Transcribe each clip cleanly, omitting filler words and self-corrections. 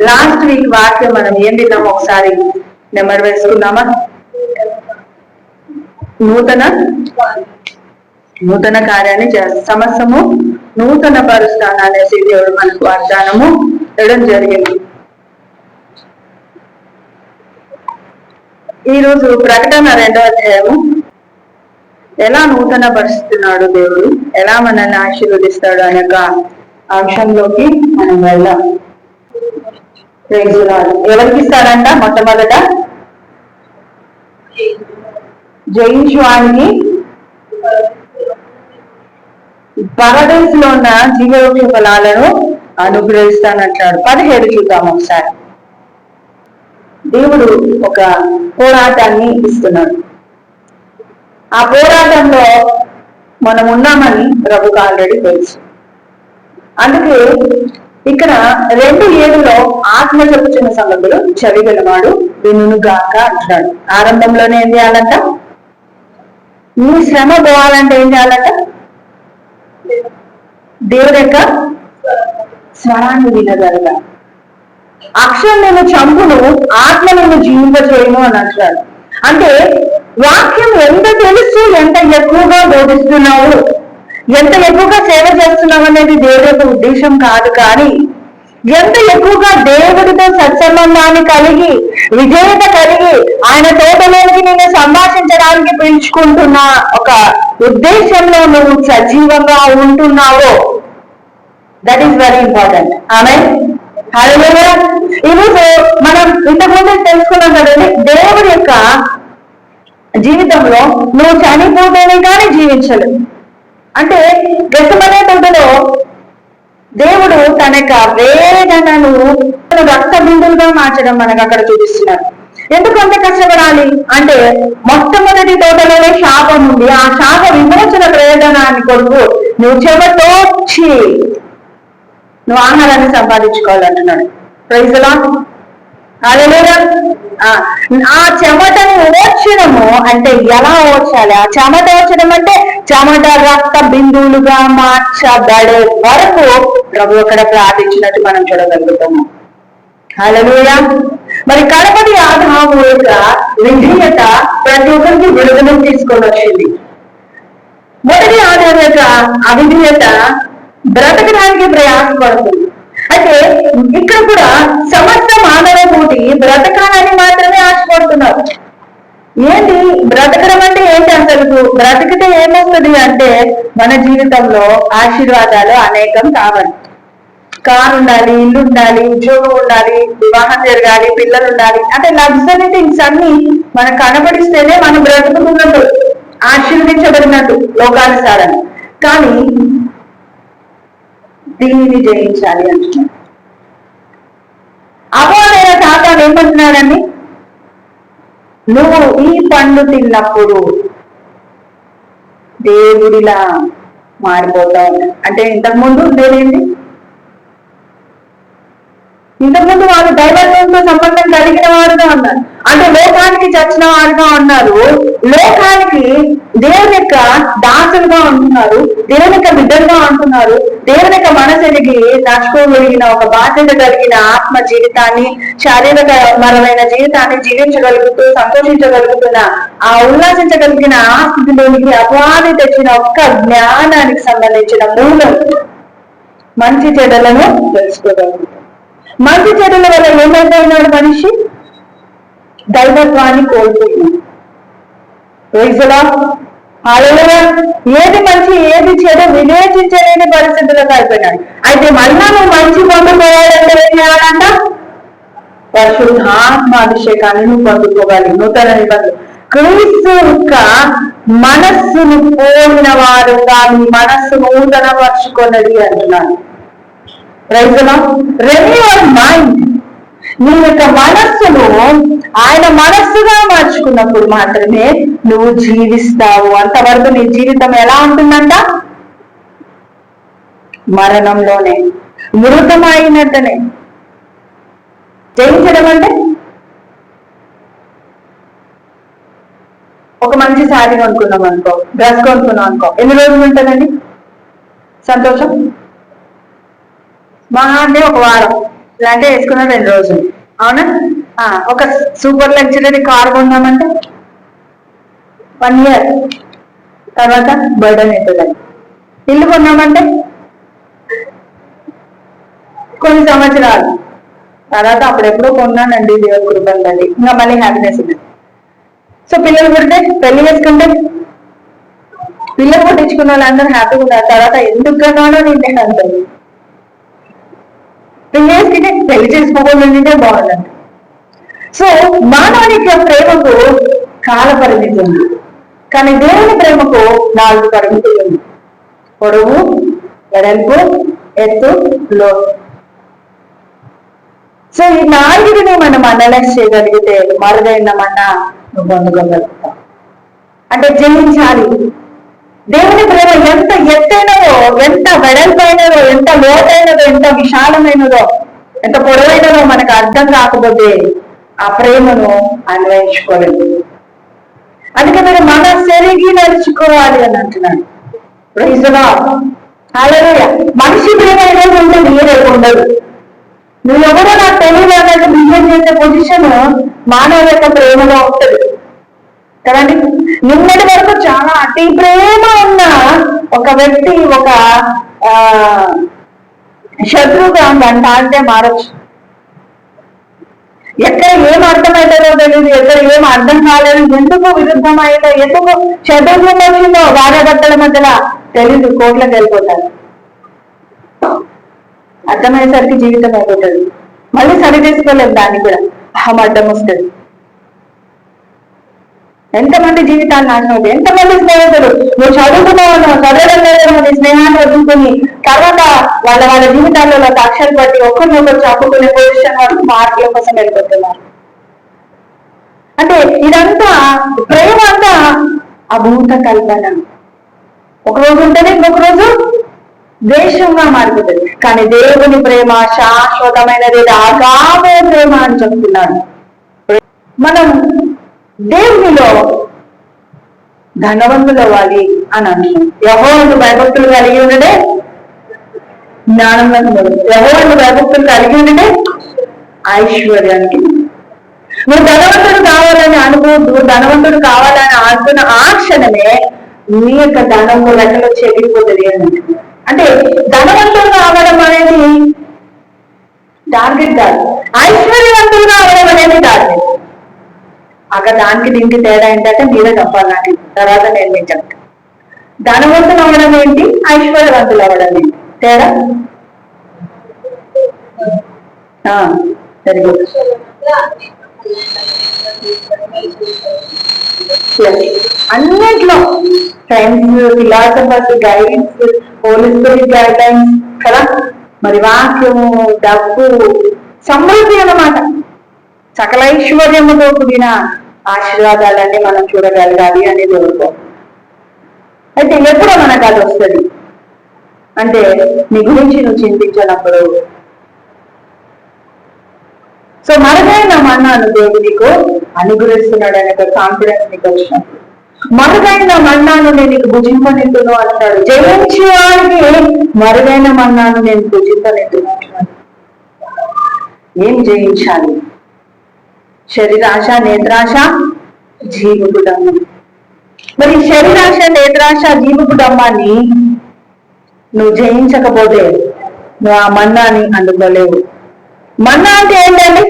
Last week వాక్యం మనం ఏం విన్నామో ఒకసారి నెంబర్ వేసుకుందామా? నూతన కార్యాన్ని చేస్తాం, సమస్తము నూతన పరుస్తాను అనేసి దేవుడు మనకు వాగ్దానము ఇవ్వడం జరిగింది. ఈరోజు ప్రకటన 2వ అధ్యాయము ఎలా నూతన పరుస్తున్నాడు దేవుడు, ఎలా మనల్ని ఆశీర్వదిస్తాడు అనే అంశంలోకి మనం వెళ్దాం. ఎవరికి ఇస్తాడంట? మొట్టమొదట జయించువానికి పరదేశ్ లో ఉన్న జీవవృక్ష ఫలాలను అనుగ్రహిస్తానంటాడు. 17 చూద్దాం ఒకసారి. దేవుడు ఒక పోరాటాన్ని ఇస్తున్నాడు. ఆ పోరాటంలో మనం ఉన్నామని ప్రభుకు ఆల్రెడీ తెలుసు. అందుకే ఇక్కడ 2:7లో ఆత్మ చెప్పుచున్న సంగతులు చదివినవాడు వినుగాక అంటున్నాడు. ఆరంభంలోనే ఏం చేయాలంట? నీ శ్రమ పోవాలంటే ఏం చేయాలంట? దేవుడి యొక్క స్వరాన్ని వినగలగా. అక్షరం నేను చంపును, ఆత్మ నేను జీవింపజేయను అని అంటున్నాడు. అంటే వాక్యం ఎంత తెలుసు, ఎంత ఎక్కువగా బోధిస్తున్నావు, ఎంత ఎక్కువగా సేవ చేస్తున్నావు అనేది దేవుడి యొక్క ఉద్దేశం కాదు. కానీ ఎంత ఎక్కువగా దేవుడితో సత్సంబంధాన్ని కలిగి విజేత కలిగి ఆయన తోటలోకి నేను సంభాషించడానికి పిలుచుకుంటున్న ఒక ఉద్దేశంలో నువ్వు సజీవంగా ఉంటున్నావో, దట్ ఈస్ వెరీ ఇంపార్టెంట్. ఆమె హల్లెలూయా. ఈరోజు మనం ఇంతకుముందు తెలుసుకున్నాం కదండి, దేవుడి యొక్క జీవితంలో నువ్వు చనిపోతేనే కానీ జీవించలేవు. అంటే గెత్సెమనే తోటలో దేవుడు తన యొక్క వేదనను రక్త బిందువులుగా మార్చడం మనకు అక్కడ చూపిస్తున్నారు. ఎందుకు అంత కష్టపడాలి అంటే, మొట్టమొదటి తోటలోనే శాపం ఉంది. ఆ శాప విమోచన ప్రయోజనాన్ని కొరకు నువ్వు చెమటోడ్చి నువ్వు ఆహారాన్ని సంపాదించుకోవాలంటున్నాడు. Praise the Lord. హల్లెలూయా. ఆ చెమటను ఓర్చడము అంటే ఎలా ఓర్చాలి? ఆ చెమట ఓర్చడం అంటే చెమట రక్త బిందువులుగా మార్చబడే వరకు ప్రభు అక్కడ ప్రార్థించినట్టు మనం చూడగలుగుతాము. హల్లెలూయా. మరి కడపటి ఆదాము యొక్క విధేయత ప్రతి ఒక్కరికి విడుదల తీసుకొని వచ్చింది. మొదటి ఆదాము యొక్క అవిధేయత బ్రతకడానికి ప్రయాసపడుతుంది. అయితే ఇక్కడ కూడా సమస్త మానవ కోటి బ్రతకాలని మాత్రమే ఆశపడుతున్నారు. ఏంటి బ్రతకడం అంటే ఏంటి? అసలు బ్రతికితే ఏమొస్తుంది అంటే మన జీవితంలో ఆశీర్వాదాలు అనేకం కావాలి. కారు ఉండాలి, ఇల్లు ఉండాలి, ఉద్యోగం ఉండాలి, వివాహం జరగాలి, పిల్లలు ఉండాలి. అంటే లగ్జరీ థింగ్స్ అన్ని మనకు కనబడిస్తేనే మనం బ్రతుకుతున్నట్టు, ఆశీర్వదించబడినట్టు లోకానుసారం. కానీ దీనిని జయించాలి అంటున్నాడు. అపోనైన సాతాను ఏమంటున్నాడని, నువ్వు ఈ పండు తిన్నప్పుడు దేవుడిలా మారిపోతావు. అంటే ఇంతకుముందు ఉండేదేంటి? ఇంతకుముందు వాళ్ళు దైవత్వంతో సంబంధం కలిగిన వారుగా ఉన్నారు. అంటే లోకానికి చచ్చిన వారుగా ఉన్నారు. లోకానికి దేవుని యొక్క దాసులుగా ఉంటున్నారు, దేవుని యొక్క బిడ్డలుగా ఉంటున్నారు. దేవుని యొక్క మనసునికి నచ్చుకోగలిగిన ఒక బాధ్యత కలిగిన ఆత్మ జీవితాన్ని, శారీరకపరమైన జీవితాన్ని జీవించగలుగుతూ సంతోషించగలుగుతున్న, ఆ ఉల్లాసించగలిగిన ఆ స్థితిలోనికి అపవాది తెచ్చిన ఒక్క జ్ఞానానికి సంబంధించిన మూలం మంచి చెడ్డలను తెలుసుకోగలుగుతాం. మంచి చెడుల వల్ల ఏమైపోయినాడు మనిషి? దైవత్వాన్ని కోల్పోయినాడు. ఏది మంచి ఏది చెడు వివేచించలేని పరిస్థితులకు అయిపోయినాడు. అయితే మళ్ళా నువ్వు మంచి పొందుకోవాలంటే ఏం చేయాలంట? పరిశుద్ధాత్మాభిషేకాన్ని నువ్వు పొందుకోవాలి. నూతన నిబంధన క్రీస్తు యొక్క మనస్సును పోలిన వారుగా నీ మనస్సు నూతన పరుచుకొన్నది అంటున్నాను. Renew your mind. నీ యొక్క మనస్సును ఆయన మనస్సుగా మార్చుకున్నప్పుడు మాత్రమే నువ్వు జీవిస్తావు. అంతవరకు నీ జీవితం ఎలా ఉంటుందంట? మరణంలోనే, మృతమైనట్టునే. జయించడం అంటే ఒక మంచి శారీ కొనుక్కున్నాం అనుకో, డ్రెస్ కొనుక్కున్నాం అనుకో, ఎన్ని రోజులు ఉంటుందండి సంతోషం? మహా అంటే ఒక వారం. ఇలాంటి వేసుకున్న 2 రోజులు, అవునా? ఒక సూపర్ లగ్జరీ కార్ కొన్నామంటే 1 year తర్వాత బర్డన్ అవుతుందండి. ఇల్లు కొన్నామంటే కొన్ని సంవత్సరాలు తర్వాత అప్పుడెప్పుడో కొన్నానండి, దేవుడు కృపండి, ఇంకా మళ్ళీ హ్యాపీనెస్ ఉంది. సో పిల్లలు పుడితే పెళ్లి చేసుకుంటే పిల్లలు పుట్టించుకున్న వాళ్ళందరూ హ్యాపీగా ఉన్నారు. తర్వాత ఎందుకు కన్నానో నేను అంటారు. పెళ్లి చేసుకుంటే పెళ్లి చేసుకోకుండా బాగుందండి. సో మానవునికి ప్రేమకు కాల పరిమితి ఉంది, కానీ దేవుని ప్రేమకు 4 పరిమితులు ఉంది: పొడవు, వెడల్పు, ఎత్తు, లోతు. సో ఈ 4ని మనం అనలైజ్ చేయగలిగితే మరుగైన మన నువ్వు పొందుకోగలుగుతాం. అంటే జయించాలి. దేవుని ప్రేమ ఎంత ఎత్తైనదో, ఎంత వెడల్పైనదో, ఎంత లోతైనదో, ఎంత విశాలమైనదో, ఎంత పొడవైనదో మనకు అర్థం కాకపోతే ఆ ప్రేమను అన్వయించుకోలేదు. అందుకే మీరు మన సెరిగి నడుచుకోవాలి అని అంటున్నాడు. మనిషి ప్రేమ ఏదైనా ఉంటుంది, రేపు ఉండదు. నువ్వెవరో నాకు తెలియదు అన్నట్టు బిహేవ్ చేసే పొజిషన్ మానవ యొక్క ప్రేమలో ఉంటుంది కదండి. నిన్నటి వరకు చాలా అతి ప్రేమ ఉన్న ఒక వ్యక్తి ఒక శత్రువుగా అంటే మారచ్చు. ఎక్కడ ఏం అర్థమవుతుందో తెలియదు, ఎక్కడ ఏం అర్థం కాలేదు, ఎందుకు విరుద్ధమైందో, ఎందుకు శత్రుత్వం వచ్చిందో భార్యాభర్తల మధ్యలో తెలీదు, కోట్లకు వెళ్ళిపోతారు. అర్థమయ్యేసరికి జీవితం అయిపోతుంది. మళ్ళీ సరి చేసుకోలేదు, దాన్ని కూడా అడ్డం వస్తుంది. ఎంతమంది జీవితాలు నాశనం అవుతాయి. ఎంతమంది స్నేహితులు నువ్వు చదువుకున్నావు, చదవడం లేదో నీ స్నేహాన్ని వదులుకొని తర్వాత వాళ్ళ జీవితాలలో కక్షలు పట్టి ఒకరినొకరు చప్పుకునే పొజిషన్ వరకు మార్కుల కోసం వెళ్ళిపోతున్నారు. అంటే ఇదంతా ప్రేమ అంతా అభూత కల్పన. ఒకరోజు ఉంటేనే ఇంకొక రోజు ద్వేషంగా మారిపోతుంది. కానీ దేవుని ప్రేమ శాశ్వతమైనది, అగాధ ప్రేమ అని చెప్తున్నాడు. మనం దేవునిలో ధనవంతులు అవ్వాలి అని అంటున్నాం. యెహోవాను భయభక్తులు కలిగి ఉండడే జ్ఞానవంతుడు, యెహోవాను భయభక్తులు కలిగి ఉండడే ఐశ్వర్యానికి. నువ్వు ధనవంతుడు కావాలని అనుకోవద్దు. ధనవంతుడు కావాలని అనుకున్న ఆ క్షణమే నీ యొక్క ధనము లెక్కలో చెడిపోతుంది అని అంటున్నాడు. అంటే ధనవంతులు కావడం అనేది టార్గెట్ కాదు, ఐశ్వర్యవంతులుగా అవడం అనేది టార్గెట్. అక్కడ దానికి దీనికి తేడా ఏంటంటే మీరే చెప్పాలి నాకు, తర్వాత నేను మీకు చెప్తాను. ధనవంతులు అవ్వడం ఏంటి, ఐశ్వర్యవంతులు అవ్వడం ఏంటి తేడా? Very good. అన్నిట్లో friends, philosophers, guides, Holy Spirit guidelines కదా, మరి వాక్యము, డబ్బు, సమృద్ధి అన్నమాట. సకల ఐశ్వర్యముతో కూడిన ఆశీర్వాదాలన్నీ మనం చూడగలగాలి అనేది కోరుకో. అయితే ఎప్పుడో మనకు అది వస్తుంది అంటే నీ గురించి నువ్వు చింతించినప్పుడు. సో మరుగైన మన్నాను దేవుడు నీకు అనుగ్రహిస్తున్నాడు అనే కాన్ఫిడెన్స్ నీకు వచ్చినప్పుడు, మరుగైన మన్నాను నేను నీకు భుజింపనిద్దును అంటాడు. జయించి వారికి మరుగైన మన్నాను నేను భుజింపనిద్దును అంటున్నాడు. ఏం జయించాలి? శరీరాశ, నేత్రాశ, జీవపు డమ్మం. మరి శరీరాశ, నేత్రాశ, జీవపు డమ్మాన్ని నువ్వు జయించకపోతే నువ్వు ఆ మన్నాని అందుకోలేవు. మన్నా అంటే ఏంటండి?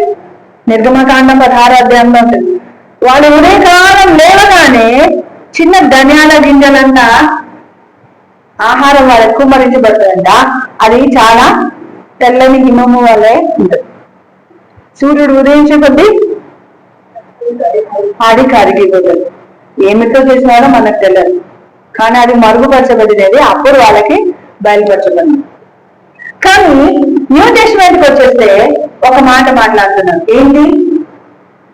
నిర్గమకాండం 16వ అధ్యాయంలో ఉంటుంది. వాడు ఉదయకాలం లేవగానే చిన్న ధనియాల గింజలంతా ఆహారం వాళ్ళకు కుమ్మరించబడుతుందంట. అది చాలా తెల్లని హిమము వల్లే ఉంటుంది. సూర్యుడు ఉదయించే కొద్దీ అది కరిగిపోతుంది. ఏమితో చేసినాడో మనకు తెలియదు, కానీ అది మరుగుపరచబడినది అప్పుడు వాళ్ళకి బయలుపరచబడింది. కానీ న్యూ టెస్టిమెంట్కి వచ్చేస్తే ఒక మాట మాట్లాడుతున్నాం. ఏంటి?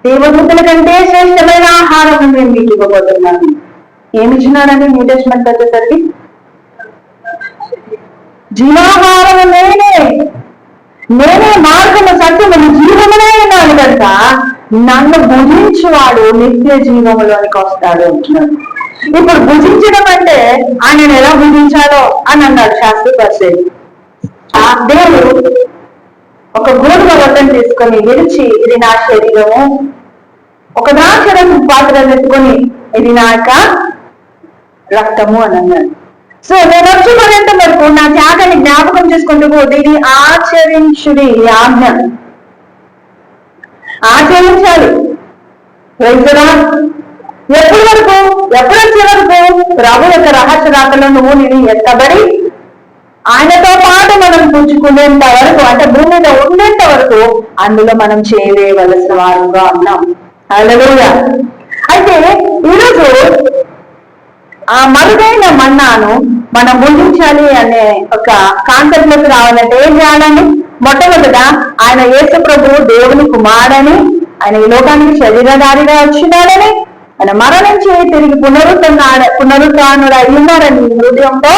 దేవదూతల కంటే శ్రేష్టమైన ఆహారం నేను మీకు ఇవ్వబోతున్నాను. ఏమి ఇచ్చినాడని న్యూ టెస్టిమెంట్ వచ్చేసరికి? జీవాహారం నేనే మార్గము, సత్యము, జీవమునే ఉన్నాను కనుక నన్ను భుజించువాడు నిత్య జీవములోనికి వస్తాడు అంటున్నాడు. ఇప్పుడు భుజించడం అంటే ఆయన ఎలా భుజించాలో అని అన్నాడు శాస్త్రి పరిచయం. ఆ దేవుడు ఒక గోధుమ రొట్టెను తీసుకొని విరిచి, ఇది నా శరీరము, ఒక ద్రాక్షరసం పాత్రను ఎత్తుకొని, ఇది నా యొక్క రక్తము అని అన్నాడు. సో నేను వచ్చి పర్యంత వరకు నా త్యాగాన్ని జ్ఞాపకం చేసుకుంటూ దీన్ని ఆచరించుడి, ఈ ఆజ్ఞ ఆచరించాలి. ఎప్పటి వరకు, ఎప్పుడు వచ్చే వరకు? ప్రభు యొక్క రహస్య రాకలో నువ్వు నేను ఎత్తబడి ఆయనతో పాటు మనం పుచ్చుకునేంత వరకు, అంటే భూమి మీద ఉండేంత వరకు అందులో మనం చేయవలసిన వారుగా ఉన్నాం. హల్లెలూయా. అయితే ఈరోజు ఆ మరుగైన మన్నాను మనం భుజించాలి అనే ఒక కాన్సెప్ట్ లోకి రావాలంటే ఏం చేయాలని? మొట్టమొదట ఆయన యేసు ప్రభువు దేవుని కుమారుడని, ఆయన ఈ లోకానికి శరీరధారిగా వచ్చినాడని, ఆయన మరణించి తిరిగి పునరుత్థానుడు అయ్యున్నారని నీ హృదయంతో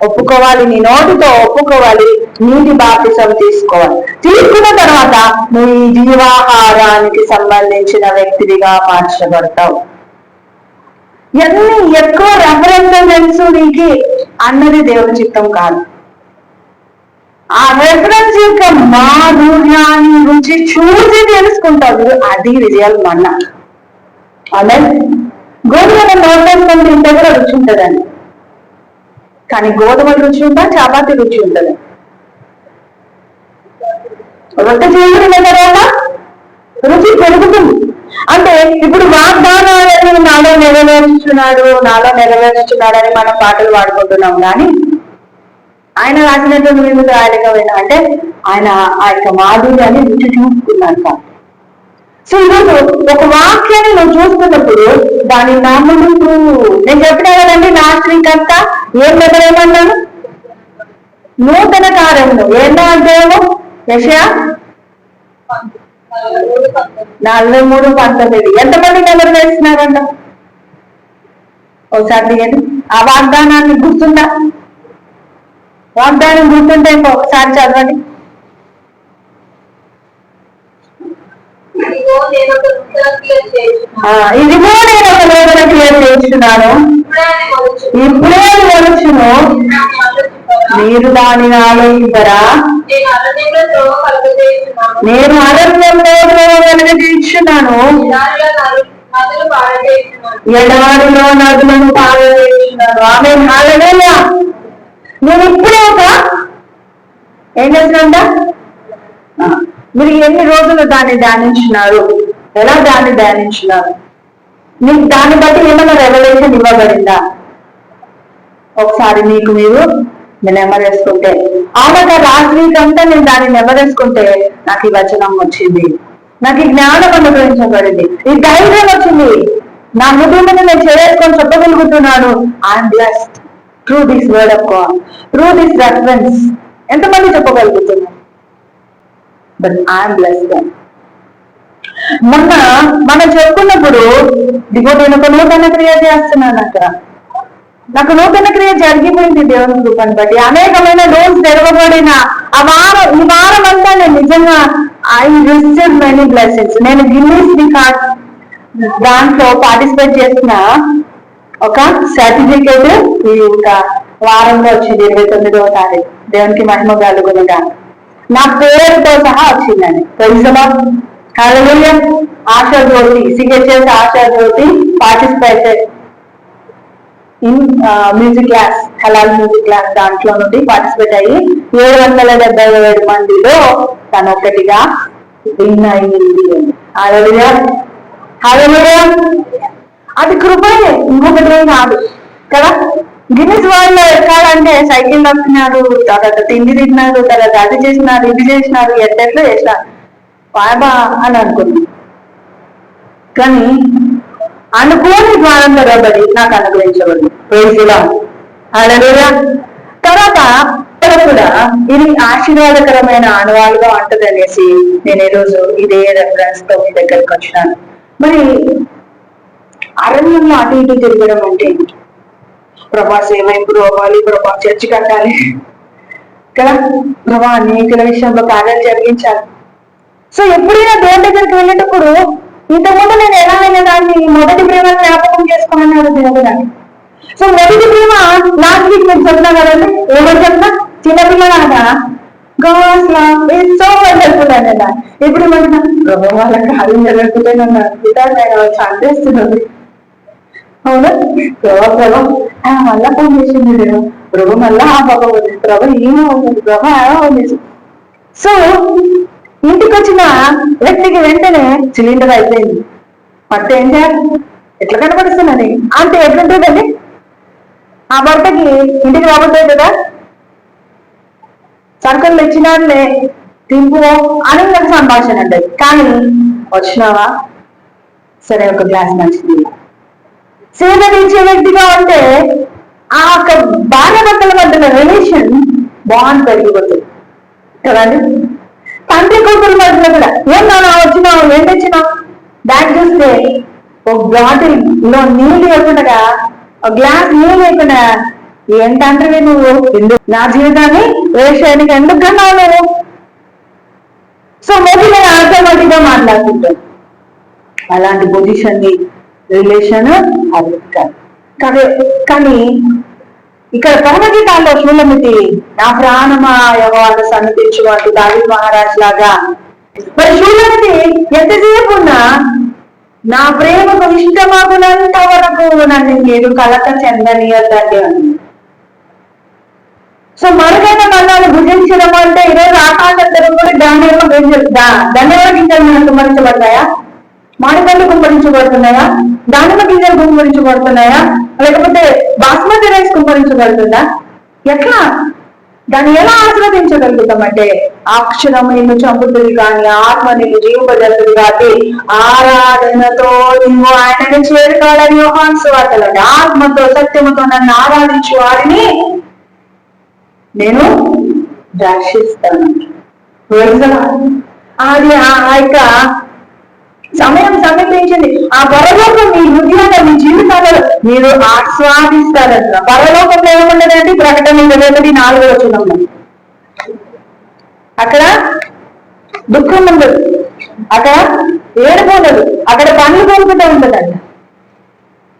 ఒప్పుకోవాలి, నీ నోటితో ఒప్పుకోవాలి, నీటి బాప్తిసం తీసుకోవాలి. తీసుకున్న తర్వాత నువ్వు ఈ జీవాహారానికి సంబంధించిన వ్యక్తిగా మార్చబడతావు. ఎన్ని ఎక్కువ రెఫరెన్స్ తెలుసు నీకు అన్నది దేవుని చిత్తం కాదు. ఆ రెఫరెన్స్ యొక్క మాధుర్యాన్ని రుచి చూసి తెలుసుకుంటావు, అది రియల్ మన్నా. అదే గోధుమల నోటేసుకొని తింటే కూడా రుచి ఉంటుందండి, కానీ గోధుమల రుచి ఉందా, చపాతి రుచి ఉంటుంది. రొట్టె చేయడం తర్వాత రుచి పెరుగుతుంది. అంటే ఇప్పుడు వాగ్దానాలను నాలో నెరవేర్చున్నాడు అని మనం పాటలు పాడుకుంటున్నాం, కానీ ఆయన రాసినటువంటి వివిధ రాయలేకపోయినా అంటే ఆయన ఆ యొక్క మాధుర్యాన్ని రుచి చూసుకున్నాడు. సో ఈరోజు ఒక వాక్యాన్ని నువ్వు చూస్తున్నప్పుడు దాని నమ్ముతూ, నేను చెప్పినా కదండి లాస్ట్ వీక్ అంతా ఏం దగ్గరేమన్నాను? నూతన కార్యము ఏంటో అధ్యాయము యెషయా 43:19. ఎంతమంది నెంబర్ వేస్తున్నారంట? ఒకసారి దిగండి. ఆ వాగ్దానాన్ని గుర్తుందా? వాగ్దానం గుర్తుంటే ఒకసారి చదవండి. ఇదిగో నేను ఒక నూతన క్రియ చేస్తున్నాను, ఇప్పుడే వలచును, మీరు దానిని ఆలోచించరా? నేను అరణ్యంలో కలుగజేస్తున్నాను, ఎడారిలో నదులను పారవేస్తున్నాను. ఆమె హల్లెలూయా. నేను ఇప్పుడే ఏం చేస్తున్నా? మీరు ఎన్ని రోజులు దాన్ని ధ్యానించినారు? ఎలా దాన్ని ధ్యానించినారు? మీకు దాన్ని బట్టి ఏమైనా రెవల్యూషన్ ఇవ్వబడిందా? ఒకసారి మీకు మీరు నెమరేసుకుంటే, అవునగా లాస్ట్ వీక్ అంతా నేను దాన్ని నెమరేసుకుంటే నాకు ఈ వచనం వచ్చింది, నాకు ఈ జ్ఞానం అనుగ్రహించబడింది, ఈ ధైర్యం వచ్చింది, నా హృదయం నేను చేసుకొని చెప్పగలుగుతున్నాను, I'm blessed through this word of God, through this reference. ఎంతమంది చెప్పగలుగుతున్నారు? But I'm blessed. మొన్న మనం చెప్పుకున్నప్పుడు ఇదిగో నేను ఒక నూతన క్రియ చేస్తున్నాను అక్కడ, నాకు నూతన క్రియ జరిగిపోయింది దేవుని కృపను బట్టి. అనేకమైన డోర్స్ తెరవబడిన ఈ వారం అంతా నేను నిజంగా ఐ రిసీవ్ మెనీ బ్లెస్సింగ్స్. నేను గిన్నీస్ రికార్డ్ దాంట్లో పార్టిసిపేట్ చేసిన ఒక సర్టిఫికేట్ ఈ ఒక వారంలో వచ్చింది, 29వ తారీఖు. దేవునికి మహిమ కలుగునుగా. నా పేరుతో సహా వచ్చిందండి. తెలుసా? Hallelujah. Asha Jyothi, CHS Asha Jyothi participated in music class, హలాల్ మ్యూజిక్ క్లాస్. దాంట్లో నుండి పార్టిసిపేట్ అయ్యి 777 మందిలో తను ఒకటిగా విన్ అయింది. హల్లెలూయా, హల్లెలూయా. అది కృపనే, ఇంకొకటి కాదు కదా. గిన్నెస్ వాళ్ళు ఎక్కాలంటే సైకిల్ నొక్కినారు, తర్వాత తిండి తిన్నారు, తర్వాత అది చేసినారు, ఇది చేసినారు, ఎట్లా చేసినారు బాబా అని అనుకున్నాను. కానీ అనుకోని ద్వారం తెరవబడి నాకు అనుగ్రహించబడి ప్రైజ్లా. హల్లెలూయా. తర్వాత కూడా ఇది ఆశీర్వాదకరమైన ఆనవాళ్ళుగా ఉంటుంది అనేసి నేను ఈరోజు ఇదే రెఫరెన్స్ తో మీ దగ్గరకు వచ్చినాను. మరి అరణ్యంలో అటు ఇటు తిరగడం అంటే ప్రభా సేవ ఇంప్రూవ్ అవ్వాలి, ప్రభా చర్చి కట్టాలి కదా, ప్రభా అనేకల విషయంలో కార్యాలు జరిగించాలి. సో ఎప్పుడైనా దేవుని దగ్గరికి వెళ్ళేటప్పుడు ఇంతకుముందు నేను ఎలా అయిన దాన్ని మొదటి ప్రేమను జ్ఞాపకం చేసుకోమన్నాడు దేవుడు దాన్ని. సో మొదటి ప్రేమ లాస్ట్ వీక్ నేను చెప్తున్నా కదండి, ఏమని చెప్తా? చిన్నపిల్లలాగా God's love is so wonderful అనేదా. ఇప్పుడు మన ప్రభు వాళ్ళ కార్యం జరగకుంటే నన్ను అద్భుతాలు వచ్చి అందేస్తున్నది. అవునా, ప్రభా ఆయన మళ్ళా ఫోన్ చేసింది నేను ప్రభు మళ్ళా ఆ బాబా ఉంది ప్రభు ఏమో అవుతుంది ప్రభా అవుతుంది. సో ఇంటికి వచ్చిన వ్యక్తికి వెంటనే సిలిండర్ అయిపోయింది. భర్త ఏం చేయాలి? ఎట్లా కనపడుతున్నది అంటే ఎట్లుంటుందండి? ఆ భర్తకి ఇంటికి రాబోతుంది కదా, సరుకులు ఇచ్చినాడులే తింపు అని నాకు సంభాషణ అంటది. కానీ వచ్చినావా సరే ఒక గ్లాస్ మంచిది సేవరించే వ్యక్తిగా ఉంటే ఆ యొక్క భార్య భర్తల మధ్య రిలేషన్ బాండ్ పెరిగిపోతుంది కదండి. తండ్రి కొడుకుల మధ్యలో కూడా ఏం నాన్న వచ్చినావు ఏం తెచ్చినావు బ్యాగ్ చూస్తే ఒక బాటిల్ లో నీళ్ళు లేకుండా ఒక గ్లాస్ నీళ్ళు లేకుండా ఏంటంటే నువ్వు ఎందుకు నా జీవితాన్ని వేషానికి ఎందుకు కన్నావు నువ్వు? సో మేబీ నేను ఆటోమేటిక్గా మాట్లాడుతుంటాను. అలాంటి పొజిషన్ ని రిలేషన్ అది కానీ ఇక్కడ పరమగీతాల్లో శూలమితి నా ప్రాణమా యెహోవాను సన్నిధించు అంటూ దావీదు మహారాజ్ లాగా మరి శూలమితి ఎంతసేపు ఉన్నా నా ప్రేమకు ఇష్టమగునంత వరకు నన్ను మీరు కలక చెందనీయద్దండి అని. సో మరుగైన మన్నాలు భుజించడం అంటే ఈరోజు ఆకాశం కూడా ధన్యవాద గింజలు మనకు కుమ్మరించబడతాయా? మామిడిపళ్ళు కుమ్మరించబడుతున్నాయా? దానిమ్మ గింజలు కుమ్మరించబడుతున్నాయా? లేకపోతే బాస్మతి రైస్ కుమ్మరించబడుతుందా? ఎట్లా దాన్ని ఎలా ఆస్వాదించగలుగుతామంటే అక్షరం నిన్ను చంపుతుంది కానీ ఆత్మ నిన్ను జీవింపజేస్తుంది కాబట్టి ఆరాధనతో నువ్వు ఆయనని చేరుకోవాలని యోహాను సువార్తలో ఆత్మతో సత్యముతో నన్ను ఆరాధించు వారిని నేను దర్శిస్తాను. అది ఆ యొక్క సమయం సమీపించింది. ఆ పరలోకం మీ హృదయంలో మీ జీవితాలలో మీరు ఆస్వాదిస్తారంట. పరలోకంలో ఏముండదండి? ప్రకటన 21:4 అక్కడ దుఃఖం ఉండదు, అక్కడ ఏడుపు ఉండదు, అక్కడ పనులు కోరుకుంటూ ఉంటుందంట.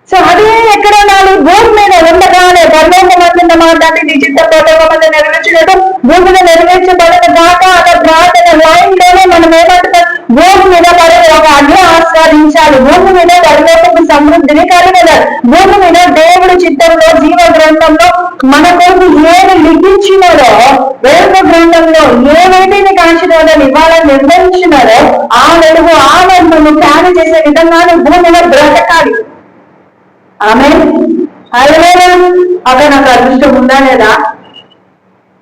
సో అదే ఎక్కడ ఉండాలి? భూమి మీద ఉండగానే పరలోకమందున్న మాట నిశ్చిత పరలోకమందు నెరవేర్చినట్టు భూమిలో నెరవేర్చబడిన దాకా అనే ప్రార్థన లైన్ లోనే మనం ఏమంటాం? భూమి మీద పరలోకాన్ని ఆస్వాదించాలి, భూమి మీద పరలోకపు సమృద్ధిని కలగదాలి, భూమి మీద దేవుడి చిత్తంలో జీవ గ్రంథంలో మన కొరకు ఏది లిఖించినారో వేద గ్రంథంలో ఏవైతే నీకు ఆశీర్వాదాలు ఇవ్వాలని నిర్ణయించినారో ఆ వెలుగు ఆ వెలుగును క్యారీ చేసే విధంగానే భూమిలో బ్రతకాలి. ఆమె అక్కడ నాకు అదృష్టం ఉందా లేదా?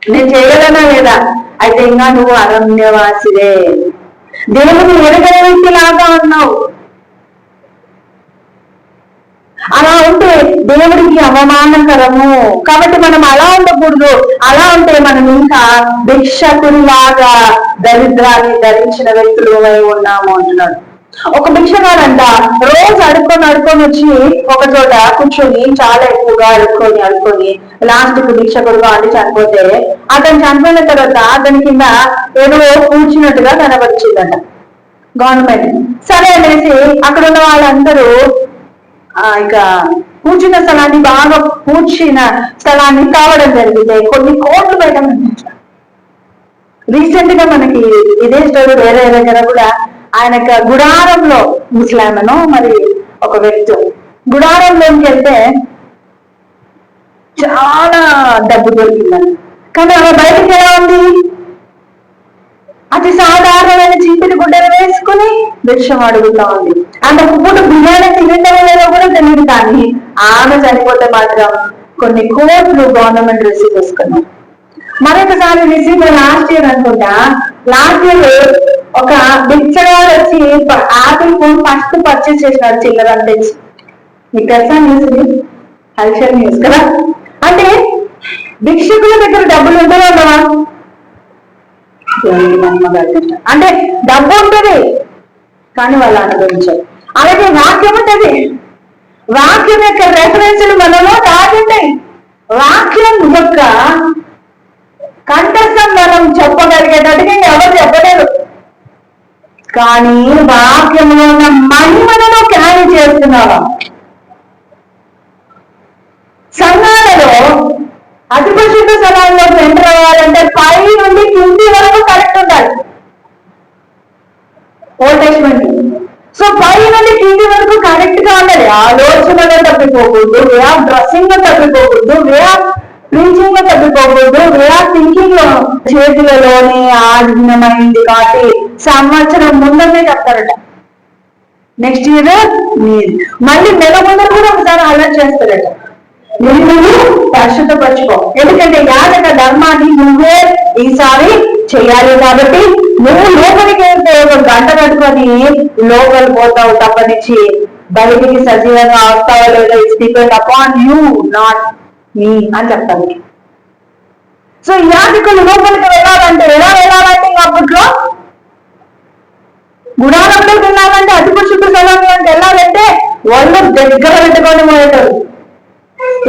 నేను చేయగలనా లేదా? అయితే ఇంకా నువ్వు అరణ్యవాసివే, దేవుని ఎరగని వ్యక్తి లాగా ఉన్నావు. అలా ఉంటే దేవుడికి అవమానకరము. కాబట్టి మనం అలా ఉండకూడదు. అలా ఉంటే మనం ఇంకా భిక్షకునిలాగా దరిద్రాన్ని ధరించిన వ్యక్తులు ఉన్నాము అంటున్నాడు. ఒక భిక్షగాడంట రోజు అడుక్కొని వచ్చి ఒక చోట కూర్చొని చాలా ఎక్కువగా అడుక్కొని లాస్ట్ కు భిక్షకుడుగా అని చనిపోతే అతను చనిపోయిన తర్వాత అతని కింద ఏదో కూర్చున్నట్టుగా కనబడిచిందంట గవర్నమెంట్. సరే అనేసి అక్కడ ఉన్న వాళ్ళందరూ ఇక కూర్చున్న స్థలాన్ని బాగా కూర్చిన స్థలాన్ని కావడం జరిగితే కొన్ని కోట్లు బయట రీసెంట్ గా మనకి ఇదే స్టోరీ వేరే దగ్గర కూడా ఆయన గుడారంలో ముస్లామనో మరి ఒక వ్యక్తి గుడారంలోకి వెళ్తే చాలా డబ్బు దొరికిందని. కానీ ఆమె బయటకు ఎలా ఉంది? అతి సాధారణమైన చీపిరి గుడ్డలు వేసుకుని భిక్షం అడుగుతా ఉంది. అంత పూట బిర్యానీ తినడం లేదో కూడా తెలియదు. కానీ ఆమె చనిపోతే మాత్రం కొన్ని కోట్లు గవర్నమెంట్ రిసీవ్ చేసుకున్నాం. మరొకసారి రిసీవ్ లాస్ట్ ఇయర్ అనుకుంటా, లాస్ట్ ఇయర్ ఒక బిచ్చగాడు వచ్చి ఆపిల్ ఫోన్ ఫస్ట్ పర్చేస్ చేసినాడు చిల్లర అంటే. మీకు తెలుసా న్యూస్? హల్చల్ న్యూస్ కదా. అంటే భిక్షకుల దగ్గర డబ్బులు ఉండవా? అంటే డబ్బు ఉంటుంది కానీ వాళ్ళు అనుభవించారు. అలాగే వాక్యం ఉంటుంది, వాక్యం యొక్క రెఫరెన్స్లు మనలో దాగుంటాయి. వాక్యం యొక్క కంఠస్థం మనం చెప్పగలిగేటట్టుగా ఎవరు చెప్పలేరు. కానీ వాక్యంలో ఉన్న మహిమలను క్యారీ చేస్తున్నావా? సంఘాలలో అతి పరిశుద్ధ స్థలాల్లో ఎంటర్ అవ్వాలంటే పై నుండి కింది అటాచ్మెంట్. సో పై నుండి కింది వరకు కరెక్ట్ గా ఉండాలి. ఆలోచనలో తప్పిపోకూడదు, వే ఆఫ్ డ్రెస్సింగ్ లో తప్పిపోకూడదు, వే ఆఫ్ ప్రీచింగ్ లో తప్పిపోకూడదు, వే ఆఫ్ థింకింగ్ లో. చేతులలోనే ఆజ్ఞమైంది కాబట్టి సంవత్సరం ముందరే చెప్తారట, నెక్స్ట్ ఇయర్ మీరు మళ్ళీ నెల ముందర కూడా ఒకసారి అలర్ట్ చేస్తారట, నువ్వు పరిశుద్ధపరచుకో. ఎందుకంటే యాజక ధర్మాన్ని నువ్వే ఈసారి చేయాలి కాబట్టి నువ్వు లోపలికి వెళ్తే ఒక గంట కట్టుకొని లోపలి పోతావు తప్పనిచ్చి బయటికి సజీవంగా వస్తావో లేదో it's depend upon you, not me అని చెప్తాను. సో యాజకులు లోపలికి వెళ్ళాలంటే ఎలా వెళ్ళాలంటే అప్పట్లో గుడారంలోకి వెళ్ళాలంటే అతి పరిశుద్ధ స్థలం అంటే వెళ్ళాలంటే వాళ్ళు దగ్గర పెట్టుకొని పోయేటారు.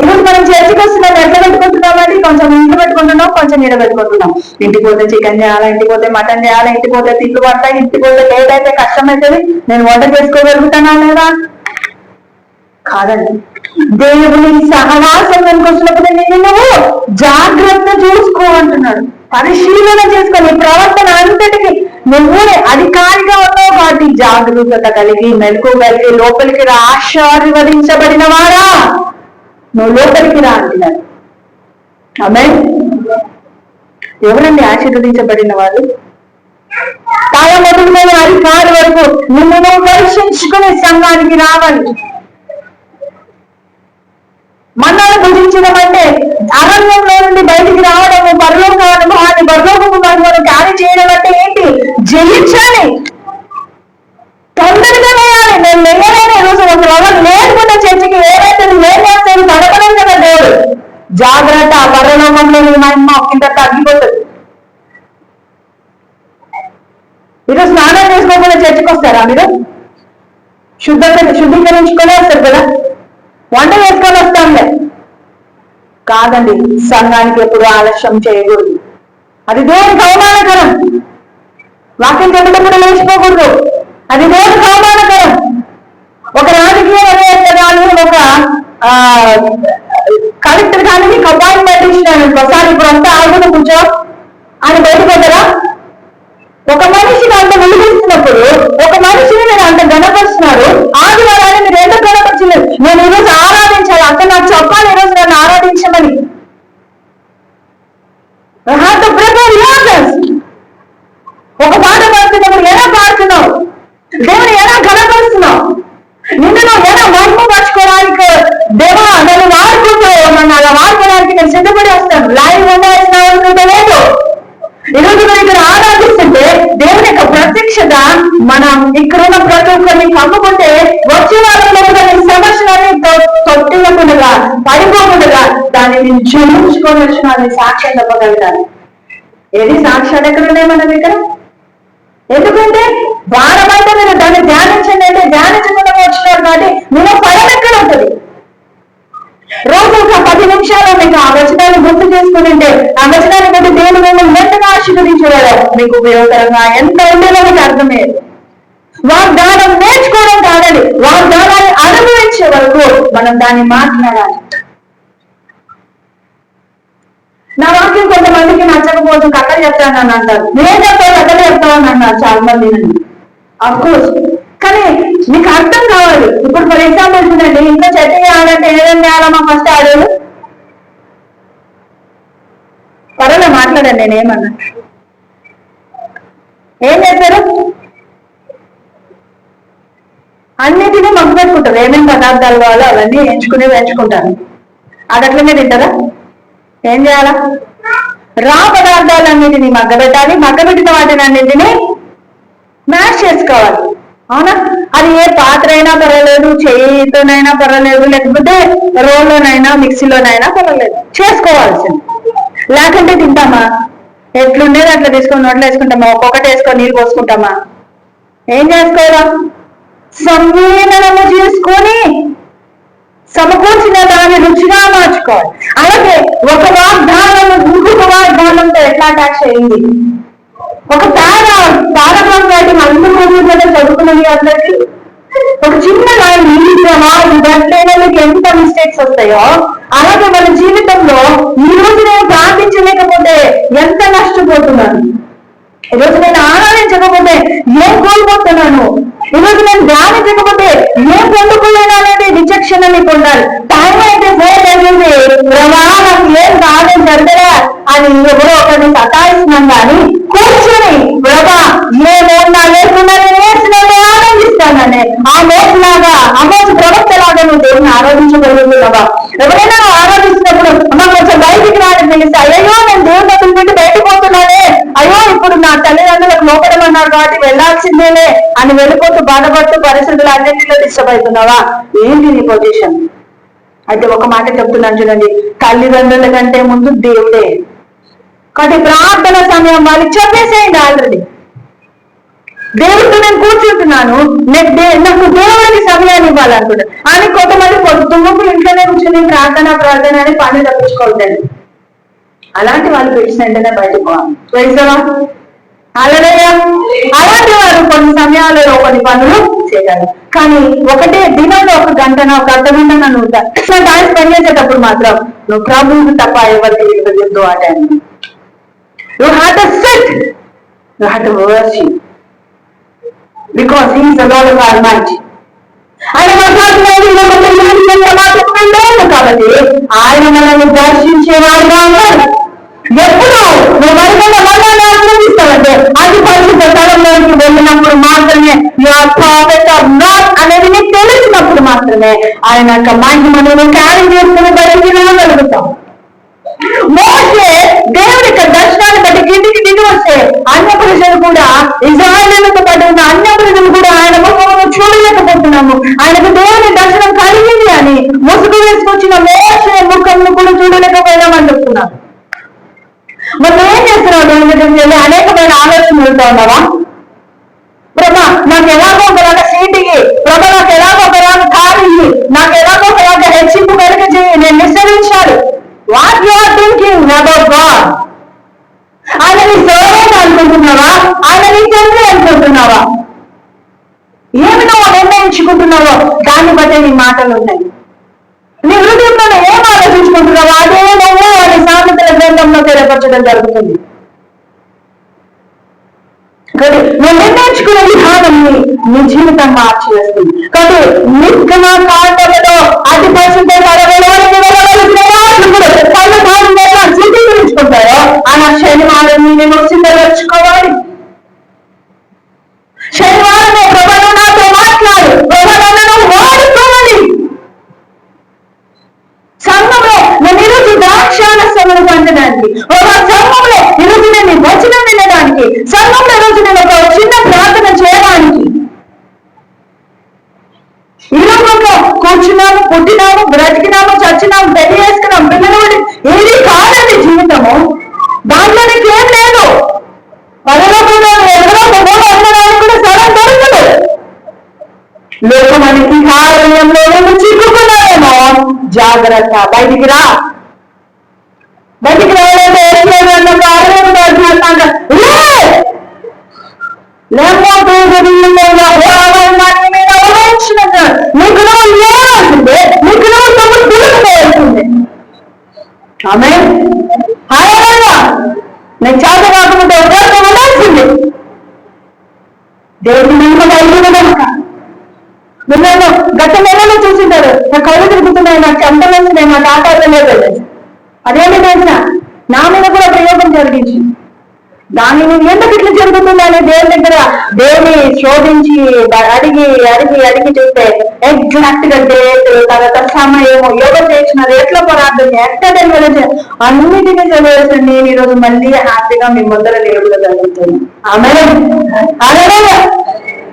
ఈరోజు మనం చర్చికి వస్తున్నాం, ఎట్లా పెట్టుకుంటున్నామండి? కొంచెం ఇంట్లో పెట్టుకుంటున్నాం, కొంచెం నీడ పెట్టుకుంటున్నాం. ఇంటికి పోతే చికెన్ చేయాలా, ఇంటికి పోతే మటన్ చేయాలా, ఇంటికి పోతే తిట్లు పడతాయి, ఇంటికి పోతే లేట్ అయితే కష్టం అవుతుంది, నేను వంట చేసుకోగలుగుతానా లేదా? కాదండి, దేవుని సహవాసం వచ్చినప్పుడు నేను నువ్వు జాగ్రత్త చూసుకో అంటున్నాడు. పరిశీలన చేసుకో, నీ ప్రవర్తన అంతటికి నువ్వు అధికారిగా ఉన్నావు కాబట్టి జాగ్రత్తత కలిగి మెలకు కలిగి లోపలికి రా. ఆశీర్వదించబడిన వారా నువ్వు లోపలికి రా అంటున్నాడు. ఆమేన్. ఎవరండి ఆశీర్వదించబడిన వారు? తాళ మొదలు అధికారి వరకు నిన్ను నువ్వు పరీక్షించుకునే సంఘానికి రావాలి. మన్నాను భుజించడం అంటే అరణ్యంలో నుండి బయటికి రావడము, పరలోక అనుభవాన్ని పరలోకము మనం క్యారీ చేయడం అంటే ఏంటి? జయించాలి, తొందరగా వేయాలి. నేను లేయలేని రోజు ఒకవేళ లేకుండా చర్చకి ఏదైతే ఏం చేస్తాను తడపడం కదా దేవుడు. జాగ్రత్త, పరలోకంలో మహిమ ఇంత తగ్గిపోతుంది. ఈరోజు స్నానం చేసుకోకుండా చర్చకి వస్తారా మీరు? శుద్ధీకరించుకొని వస్తారు కదా, వంట వేసుకొని వస్తాంలే. కాదండి, సంఘానికి ఎప్పుడు ఆలస్యం చేయకూడదు. అది దేవునికి అవమానకరం. వాక్యం చెప్పినప్పుడు లేచిపోకూడదు, అది దేవునికి అవమానకరం. ఒక రాజకీయ నేత కానీ ఒక కలెక్టర్ కానీ మీకు అపాయింట్మెంట్ ఇచ్చినాను ఒకసారి, ఇప్పుడు అంతా ఆగుతూ కూర్చో అని బయటపడ్డరా? ఒక మనిషిని అంత వెలిగిస్తున్నప్పుడు ఒక మనిషిని మీరు అంత గణపరుస్తున్నారు, ఆదివారాన్ని మీరు ఎందుకు గణపరచలేదు? నేను ఈరోజు ఆరాధించాలి, అంత నాకు చెప్పాలి ఈరోజు నన్ను ఆరాధించమని. ఒక పాట పాడుతున్నప్పుడు ఎలా పాడుతున్నావు? దేవుని ఎలా గణపరుస్తున్నావు? నిన్ను నువ్వు ఎలా మహిమపరచుకోవడానికి దేవా నన్ను వాడుకుంటావు, నన్ను అలా వాడుకోవడానికి నేను సిద్ధపడి వస్తాను. లైవ్ ఉండాల్సిన అవసరం లేదు. ఈరోజు మనం ఇక్కడ ఆరాధిస్తుంటే దేవుని యొక్క ప్రత్యక్షత మనం ఇక్కడున్న ప్రతి ఒక్కరిని కమ్ముకుంటే వచ్చే వాళ్ళలో సమస్యలని తొట్టివ్వకుండా పడిపోకుండా దాన్ని చూపించుకొని వచ్చిన సాక్ష్యం చెప్పగలుగుతాను. ఏది సాక్ష్యాలు ఎక్కడ ఉన్నాయి మన దగ్గర? ఎందుకంటే వారమైతే మీరు దాన్ని ధ్యానించండి అంటే ధ్యానించకుండా వచ్చినారు కాబట్టి మీరు ఫలం ఎక్కడ ఉంటుంది? రోజు ఒక 10 నిమిషాలు మీకు ఆ వచనాన్ని గుర్తు చేసుకుని ఆ వచనాన్ని బట్టి దేవుడు మిమ్మల్ని ఎంతగా ఆశీర్వదించేవాడు, మీకు ఉపయోగకరంగా ఎంత ఉండేదో మీకు అర్థమయ్యేది. వాగ్దానం నేర్చుకోవడం కాదండి, వాగ్దానాన్ని అనుభవించే వరకు మనం దాన్ని మాట్లాడాలి. నా వాక్యం కొంతమందికి నచ్చకపోవచ్చు, కథలు చెప్తానని అంటారు. నేను చెప్తాను కథలు చెప్తామని అన్నారు చాలా మంది. అఫ్కోర్స్, కానీ మీకు అర్థం కావాలి. ఇప్పుడు ఫర్ ఎగ్జాంపుల్ చూడండి, ఇంట్లో చట్నీ చేయాలంటే ఏదైనా చేయాలమ్మా ఫస్ట్ ఆడేది పర్వాలే మాట్లాడండి, నేనేమన్నా ఏం చేస్తారు? అన్నిటినీ మగ్గు పెట్టుకుంటారు. ఏమేమి పదార్థాలు కావాలో అవన్నీ వేయించుకుంటారు. అది అట్లనే తింటారా? ఏం చేయాలా? రా పదార్థాలన్నిటినీ మగ్గబెట్టాలి. మగ్గబెట్టిన వాటిని అన్నింటినీ మ్యాష్ చేసుకోవాలి. అవునా? అది ఏ పాత్ర అయినా పర్వాలేదు, చేయితోనైనా పర్వాలేదు, లేకపోతే రోల్లోనైనా మిక్సీలోనైనా పర్వాలేదు, చేసుకోవాల్సింది. లేకుంటే తింటామా? ఎట్లుండేది అట్లా తీసుకొని నోట్లో వేసుకుంటామా? ఒక్కొక్కటి వేసుకొని నీళ్ళు పోసుకుంటామా? ఏం చేసుకోవాలా? సంవేదనము చేసుకొని సమకూర్చిన దాన్ని రుచిగా మార్చుకోవాలి. అలాగే ఒక వాగ్దానం ఇంకొక వాగ్దానంతో ఎట్లా అటాచ్ అయింది? ఒక పారాగ్రాఫ్ రైటింగ్ అందరూ చదువుకున్నది అందరికి ఒక చిన్న లైన్ మీకు ఎంత మిస్టేక్స్ వస్తాయో అలాగే మన జీవితంలో ఈ రోజు నేను ప్రార్థించలేకపోతే ఎంత నష్టపోతున్నాను. ఈరోజు నేను ఆరాధించకపోతే ఏం కోల్పోతున్నాను, ఈరోజు నేను ధ్యానించకపోతే ఏం పొందుకోలేను అనేది విచక్షణని పొందాలి. టైం అయితే ఫోన్ అయింది, ప్రభా నాకు ఏం కాదని జరగరా అని ఎవరో ఒకరిని సతాయిస్తున్నాం కానీ కూర్చొని ప్రభా ఏమో నా లేకుండా నేను వేసినట్టు ఆనందిస్తానని ఆ మోసలాగా అమోస ప్రవక్త లాగా నువ్వు దేవుని ఆరాధించగలుగుతున్నావా? ఎవరైనా ఆరాధిస్తున్నప్పుడు అమ్మ కొంచెం బయటికి రాని తెలిసి అయ్యో నేను దేవుని దగ్గర పెట్టి బయటకు పోతున్నానే, అయ్యో ఇప్పుడు నా తల్లిదండ్రులకు లోపడమన్నారు కాబట్టి వెళ్లాల్సిందేలే అని వెళ్ళిపోతూ బాధపడుతూ పరిస్థితులు అన్నింటిలో డిస్టర్బ్ అవుతున్నావా? ఏంటి నీ పొజిషన్? అయితే ఒక మాట చెప్తున్నాను చూడండి, తల్లిదండ్రుల కంటే ముందు దేవుడే. కాబట్టి ప్రార్థన సమయం వాళ్ళకి చెప్పేసేయండి ఆల్రెడీ, దేవుడితో నేను కూర్చుంటున్నాను, నాకు దేవుడికి సమయాన్ని ఇవ్వాలనుకుంటా అని కొంతమంది పొద్దున్నప్పుడు ఇంట్లోనే కూర్చొని ప్రార్థన అని పని తప్పించుకోవద్దండి. అలాంటి వాళ్ళు పిలిచిన వెంటనే బయటకు పోవాలి. అలాంటి వారు కొన్ని సమయాలలో కొన్ని పనులు చేయాలి. కానీ ఒకటే దినంలో ఒక గంటన ఒక అర్ధగంటన నువ్వు టైం స్పెండ్ చేసేటప్పుడు మాత్రం నువ్వు ప్రభువుకు తప్ప ఎవరికి ఇవ్వద్దు ఆ time. You have to SIT, you have to worship because he is the lord of almighty. ఆయన కాబట్టి ఆయన మనల్ని దర్శించేవాడుగా ఉన్నాడు. ఎప్పుడు నువ్వు మరికొంత మళ్ళీ ఆనందిస్తావంటే అది పరిశుద్ధ స్థలంలోకి వెళ్ళినప్పుడు మాత్రమే అనేది నీకు తెలిసినప్పుడు మాత్రమే ఆయన యొక్క మహిమను నువ్వు క్యారీ చేసుకుని బయటికి రాగలుగుతాం. మోసే దేవుడి యొక్క దర్శనాన్ని బట్టి కిందికి దిగి వస్తే అన్య ప్రజలు కూడా ఇజ్రాయేలుతో పాటు ఉన్న అన్య ప్రజలు కూడా ఆయన ముఖమును చూడలేకపోతున్నాము, ఆయనకు దేవుని దర్శనం కలిగింది అని ముసుగు వేసుకొచ్చిన మోసే ముఖంను కూడా చూడలేకపోయినామని చెప్తున్నాను. మరి ఏం చేస్తున్నావు? దేవుని దగ్గరికి వెళ్ళి అనేకమైన ఆలోచనలు వెళ్తా ఉన్నావా? ప్రభా నాకు ఎలాగో ఒకలాగా సీటికి, ప్రభా నాకు ఎలాగో ఒకలాగా కారు, నాకు ఎలాగో ఒకలాగా హెచ్చింపు కనుక చేయి, నేను నిశ్చయించాలి. What you are thinking about God? ఆయన నీ సర్వెంట్ అనుకుంటున్నావా? ఆయన నీ తండ్రి అనుకుంటున్నావా? ఏమి నువ్వు నిర్ణయించుకుంటున్నావో దాన్ని బట్టి నీ మాటలు ఉన్నాయి. నీ హృదయంలో ఏం ఆలోచించుకుంటున్నావో అదే నువ్వు అని సామెతల గ్రంథంలో తెలియపరచడం జరుగుతుంది. నువ్వు నిర్ణయించుకునే విధానాన్ని నీ జీవితం మార్చివేస్తుంది. కాబట్టి నిర్గమ కాండములో అతి పరిశుద్ధ సిద్ధీకరించుకుంటారో అలా శనివారం నేను సిద్ధపరచుకోవాలి. శనివారం ప్రభను నాతో మాట్లాడు, ప్రభను వాడుకోవాలి. సంఘంలో నేను ఈరోజు ద్రాక్షారసమును పొందడానికి, ఒక సంఘంలో ఈరోజు నేను వచనం వినడానికి, సంఘంలో ఈరోజు నేను ఒక చిన్న ప్రార్థన చేయడానికి, ఈ లోకంలో కూర్చున్నాము, పుట్టినాము, బ్రతికినాము, చచ్చినాము, పెళ్లి చేసుకున్నాము, పిల్లలు ఏది కాదండి జీవితము. దాంట్లో నీకు ఏం లేదు. పరలోకంలో ఎవరో ఉండడానికి కూడా స్థలం దొరకదు. లోకమానికి కారణంలో నువ్వు చిక్కుకున్నావేమో, జాగ్రత్త, బయటికి రా. బయటికి రావాలంటే నీకు నువ్వు ఇవ్వాల్సిందే, నీకు నువ్వు తమ్ముడు పిలుపుకోవాల్సిందే. ఆమె నేను చేత కాకుండా ఎవరితో ఉండాల్సిందే. దేవుడికి నమ్మకం కలిగిన కనుక నేను గత నెలలో చూసింటారు, నా కళ్ళు తిరుగుతున్నాయి, నాకు చంపలేసినాయి, నాకు ఆకారం లేదు. అదేంటి తెలిసిన నా మీద కూడా ప్రయోగం జరిగించింది. దాన్ని నేను ఎందుకు ఇట్లా జరుగుతుందని దేవుని దగ్గర దేవుని శోధించి అడిగి అడిగి అడిగి చూస్తే ఎగ్జాక్ట్ గా డేట్, తర్వాత సమయము, యోగ చేసిన ఎట్లా పరార్థం, ఎక్కడ డెలివరీ అన్నిటినీ చదివేసి నేను ఈరోజు మళ్ళీ హ్యాపీగా మీ ముందర లేవుగా జరుగుతుంది. ఆమె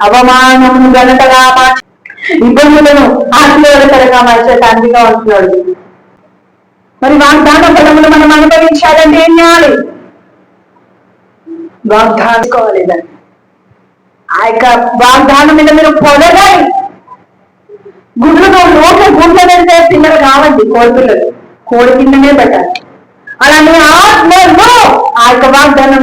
అవమానము ఘనతగా మార్చి ఇబ్బందులను ఆశీర్వాదకరంగా మార్చే తండ్రిగా ఉంటున్నాడు. మరి వాగ్దాన ఫలములు మనం అనుభవించాలంటే ఏం చేయాలి? వాగ్దానుకోవాలి. ఆ యొక్క వాగ్దానం మీద మీరు పొదగాలి. గుడ్లు గుడ్ల పెడితే పిల్లలు కావండి, కోడి పిల్లలు కోడి కిందనే పెట్టాలి. అలాంటి ఆత్మలో ఆ యొక్క వాగ్దానం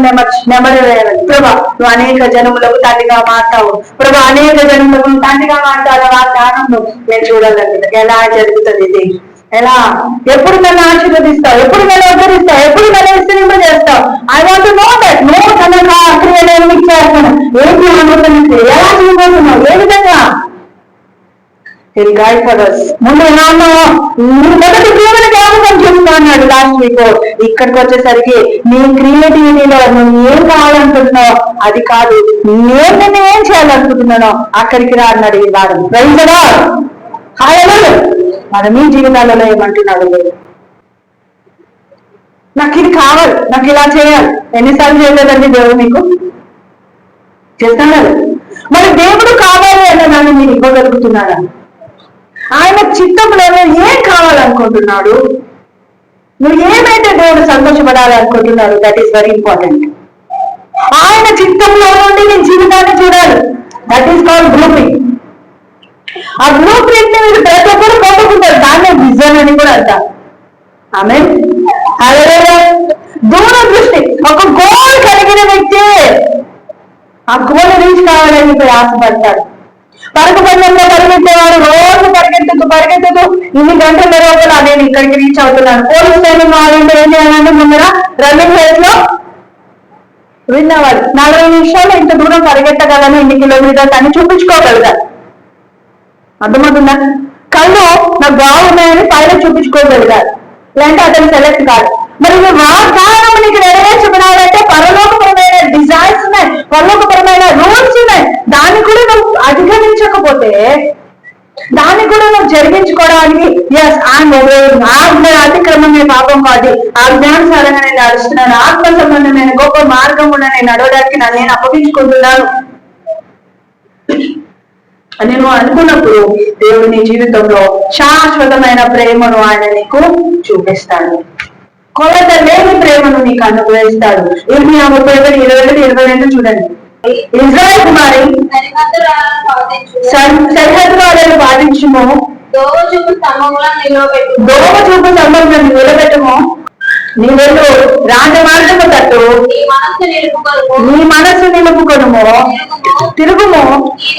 నెమరు వేయాలి. ప్రభా నువ్వు అనేక జనములకు తండ్రిగా మాట్లావు, ప్రభా అనేక జనములకు తండ్రిగా మాట్లాడే వాగ్దానం నేను చూడాలండి. ఎలా జరుగుతుంది ఇది? ఎలా? ఎప్పుడు నన్ను ఆశీర్వదిస్తావు, ఎప్పుడు నన్ను ఉద్ధరిస్తావు, ఎప్పుడు నన్ను విస్తరింప చేస్తావు? I want no that. No తనకు ఆ క్రియలు ఏమి చేస్తాను, ఏంటి అనుకుంటున్నాను, ఎలా చేయబోతున్నావు, ఏ విధంగా గైడ్ ఫర్ us. ముందు మొదటి క్రియలను జ్ఞాపకం చేస్తా అన్నాడు లాస్ట్ వీక్. ఇక్కడికి వచ్చేసరికి నీ క్రియేటివిటీలో నువ్వు ఏం కావాలనుకుంటున్నావు అది కాదు, నేను ఏం చేయాలనుకుంటున్నానో అక్కడికి రా అన్నాడు ఈ వారం. రైతుగా హాయలు మన మీ జీవితాలలో ఏమంటున్నాడు, నాకు ఇది కావాలి, నాకు ఇలా చేయాలి. ఎన్నిసార్లు చేయలేదండి దేవుడు మీకు? చేస్తాడు. మరి దేవుడు కావాలి అన్న దాన్ని మీరు ఇవ్వగలుగుతున్నారా? ఆయన చిత్తంలో ఏం కావాలనుకుంటున్నాడు, నువ్వు ఏమైతే దేవుడు సంతోషపడాలనుకుంటున్నాడు, దట్ ఈస్ వెరీ ఇంపార్టెంట్. ఆయన చిత్తంలో నుండి నీ జీవితాన్ని చూడాలి. That is called blue print. ఆ బ్లూ ప్రింట్ ని మీరు ప్రతి ఒక్కరు కోరుకుంటారు, దాన్ని విజన్ అని కూడా అంటారు. ఆమె దూరదృష్టి, ఒక గోల్ కలిగిన వ్యక్తి ఆ గోల్ రీచ్ కావాలని ఆశపడతాడు. పరుగు పందెంలో పరిగెత్తేవాడు రోజు పరిగెత్తుతూ ఇన్ని గంటల లోపల నేను ఇక్కడికి రీచ్ అవుతున్నాను. పోలీస్ స్టేషన్ వాళ్ళంటే ఏం చేయాలంటే ముందర రన్నింగ్ రేస్ లో విన్నవాడు 40 నిమిషాలు ఇంత దూరం పరిగెత్తగలను, ఇన్ని కిలోమీటర్స్ అని చూపించుకోగలుగుతారు. అర్థమవుతుందా? కళ్ళు నాకు బాగున్నాయని పైన చూపించుకోగలిగారు, లేదంటే అతను సెలెక్ట్ కాదు. మరి వాగ్దానం నీకు నెరవేర్చబడాలంటే పరలోకపరమైన డిజైన్స్ ఉన్నాయి, పరలోకపరమైన రూల్స్ ఉన్నాయి. దాన్ని కూడా నువ్వు అధిగమించకపోతే, దాన్ని కూడా నువ్వు జరిగించుకోవడానికి ఆజ్ఞ అతిక్రమమే పాపం కాదు, ఆజ్ఞానుసారంగా నేను నడుస్తున్నాను, ఆత్మ సంబంధమైన గొప్ప మార్గం కూడా నేను నడవడానికి నేను అప్పగించుకుంటున్నాను అని నువ్వు అనుకున్నప్పుడు దేవుడు నీ జీవితంలో శాశ్వతమైన ప్రేమను ఆయన నీకు చూపిస్తాడు. కొలత లేని ప్రేమను నీకు అనుగ్రహిస్తాడు. 21:21-22 చూడండి. ఇజ్రాయెల్ కుమారి సరిహద్దులను పాటించుము, దోవ చూపు స్తంభములను నిలబెట్టుము, నీ వెళ్ళు రాజమార్గము తట్టు నీ మనస్సు నిలుపుకొనుము, తిరుగుము ఈ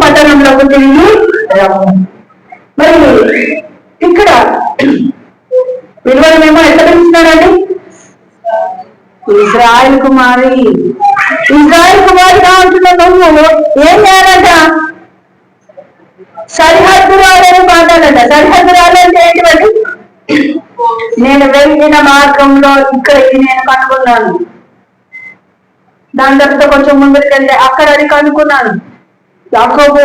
పట్టణంలోకి తిరిగి రమ్ము. మరి ఇక్కడ విలువలమేమో ఎట్లా పిలుస్తున్నాడండి? ఇజ్రాయెల్ కుమారి అంటున్నావు. నువ్వు ఏం చేయాలంట? సరిహద్దు రాలని మాట్లాడంట. సరిహద్దు రాలంటే ఏంటివండి? నేను వెళ్ళిన మార్గంలో ఇక్కడికి నేను కనుక్కున్నాను, దాని తర్వాత కొంచెం ముందుకెళ్తే అక్కడ అది కనుక్కున్నాను. యాకోబు